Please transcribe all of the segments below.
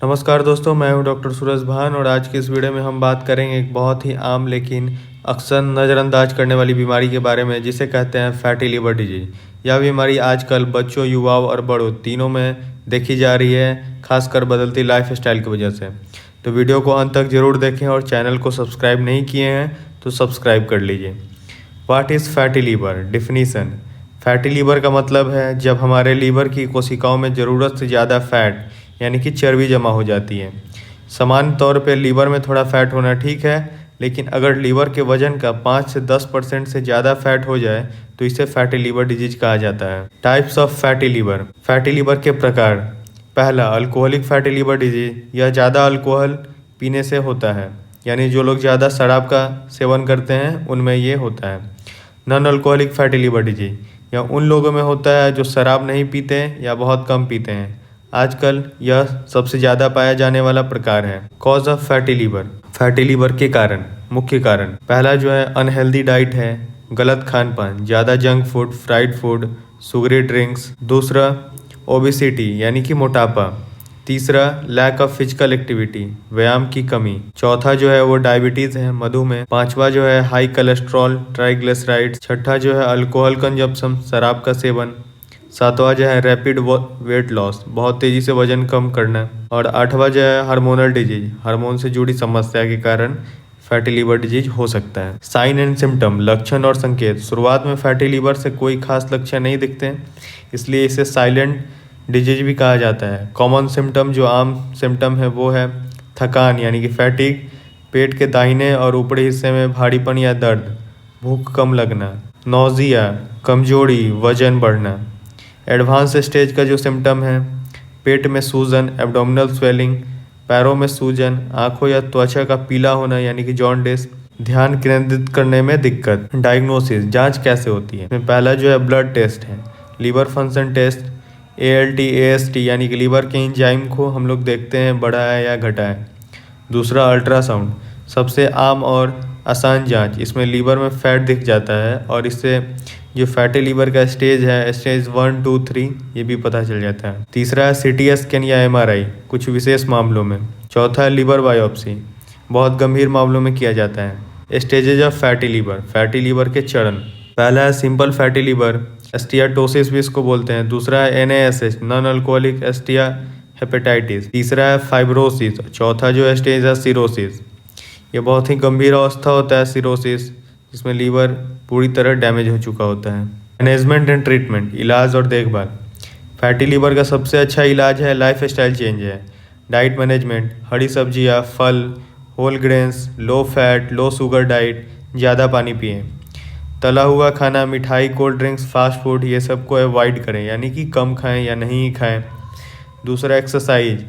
नमस्कार दोस्तों, मैं हूं डॉक्टर सूरज भान और आज की इस वीडियो में हम बात करेंगे एक बहुत ही आम लेकिन अक्सर नज़रअंदाज करने वाली बीमारी के बारे में, जिसे कहते हैं फैटी लिवर डिजीज। यह बीमारी आजकल बच्चों, युवाओं और बड़ों तीनों में देखी जा रही है, खासकर बदलती लाइफस्टाइल की वजह से। तो वीडियो को अंत तक जरूर देखें और चैनल को सब्सक्राइब नहीं किए हैं तो सब्सक्राइब कर लीजिए। What is fatty liver? Definition. Fatty liver का मतलब है जब हमारे लीवर की कोशिकाओं में ज़रूरत से ज़्यादा फैट यानी कि चर्बी जमा हो जाती है। सामान्य तौर पे लीवर में थोड़ा फैट होना ठीक है, लेकिन अगर लीवर के वजन का 5 से 10% से ज़्यादा फैट हो जाए तो इसे फैटी लीवर डिजीज कहा जाता है। Types of fatty liver. Fatty liver के प्रकार। पहला, अल्कोहलिक फैटी लीवर डिजीज। यह ज़्यादा अल्कोहल पीने से होता है, यानी जो लोग ज़्यादा शराब का सेवन करते हैं उनमें ये होता है। Non alcoholic fatty liver disease, यह उन लोगों में होता है जो शराब नहीं पीते या बहुत कम पीते हैं। आजकल यह सबसे ज़्यादा पाया जाने वाला प्रकार है। Cause of fatty liver. Fatty liver के कारण, मुख्य कारण। पहला जो है अनहेल्दी डाइट है, गलत खान पान, ज़्यादा junk food, fried food, sugary drinks. दूसरा, ओबिसिटी यानी कि मोटापा। तीसरा, लैक ऑफ फिजिकल एक्टिविटी, व्यायाम की कमी। चौथा जो है वो डायबिटीज़ है, मधुमेह। पांचवा जो है हाई कोलेस्ट्रॉल, ट्राइग्लिसराइड्स। छठा जो है अल्कोहल कंजप्शन, शराब का सेवन। सातवां जो है रैपिड वेट लॉस, बहुत तेज़ी से वजन कम करना। और आठवां जो है हार्मोनल डिजीज, हार्मोन से जुड़ी समस्या के कारण फैटी लीवर डिजीज हो सकता है। साइन एंड सिम्टम, लक्षण और संकेत। शुरुआत में फैटी लीवर से कोई खास लक्षण नहीं दिखते, इसलिए इसे साइलेंट डिजीज भी कहा जाता है। कॉमन सिम्टम, जो आम सिम्टम है वो है थकान यानी कि फैटिग, पेट के दाहिने और ऊपरी हिस्से में भारीपन या दर्द, भूख कम लगना, नौजिया, कमजोरी, वजन बढ़ना। एडवांस स्टेज का जो सिम्टम है, पेट में सूजन, एब्डोमिनल स्वेलिंग, पैरों में सूजन, आंखों या त्वचा का पीला होना यानी कि जॉन्डिस, ध्यान केंद्रित करने में दिक्कत। डायग्नोसिस, जांच कैसे होती है? पहला जो है ब्लड टेस्ट है, liver function test, ALT AST यानी कि लीवर के एंजाइम को हम लोग देखते हैं बढ़ा है या घटा है। दूसरा, अल्ट्रासाउंड, सबसे आम और आसान जांच, इसमें लीवर में फैट दिख जाता है और इससे जो फैटी लीवर का स्टेज है, स्टेज 1, 2, 3, ये भी पता चल जाता है। तीसरा है CT स्कैन या MRI, कुछ विशेष मामलों में। चौथा है लीवर बायोप्सी, बहुत गंभीर मामलों में किया जाता है। Stages of fatty liver, fatty liver के चरण। पहला है सिंपल फैटी लीवर, एस्टियाटोसिस भी इसको बोलते हैं। दूसरा है NASH, नॉन अल्कोहलिक एस्टिया हेपेटाइटिस। तीसरा है फाइब्रोसिस। चौथा जो स्टेज है सिरोसिस, ये बहुत ही गंभीर अवस्था होता है सिरोसिस, जिसमें लीवर पूरी तरह डैमेज हो चुका होता है। मैनेजमेंट एंड ट्रीटमेंट, इलाज और देखभाल। फैटी लीवर का सबसे अच्छा इलाज है लाइफ स्टाइल चेंज है। डाइट मैनेजमेंट, हरी सब्जियाँ, फल, whole grains, low fat low sugar diet, ज़्यादा पानी पिएं। तला हुआ खाना, मिठाई, कोल्ड ड्रिंक्स, फास्ट फूड, ये सब को अवॉइड करें, यानी कि कम खाएं या नहीं खाएं। दूसरा, एक्सरसाइज,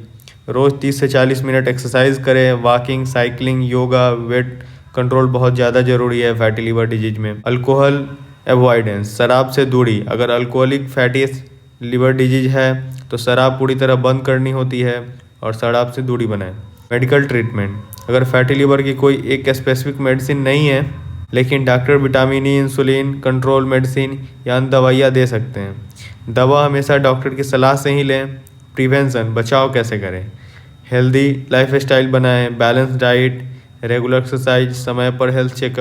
रोज़ 30 से 40 मिनट एक्सरसाइज करें। Walking, cycling, yoga, weight control बहुत ज़्यादा ज़रूरी है फैटी लीवर डिजीज में। अल्कोहल अवॉइडेंस, शराब से दूरी। अगर अल्कोहलिक फैटी लीवर डिजीज है तो शराब पूरी तरह बंद करनी होती है और शराब से दूरी बनाएं। मेडिकल ट्रीटमेंट, अगर फैटी लीवर की कोई एक स्पेसिफिक मेडिसिन नहीं है, लेकिन doctor vitamin E, insulin control medicine या अन्य दवाइयाँ दे सकते हैं। दवा हमेशा डॉक्टर की सलाह से ही लें। प्रिवेंशन, बचाव कैसे करें? हेल्दी लाइफस्टाइल बनाएं, बैलेंस डाइट, रेगुलर एक्सरसाइज, समय पर हेल्थ चेकअप।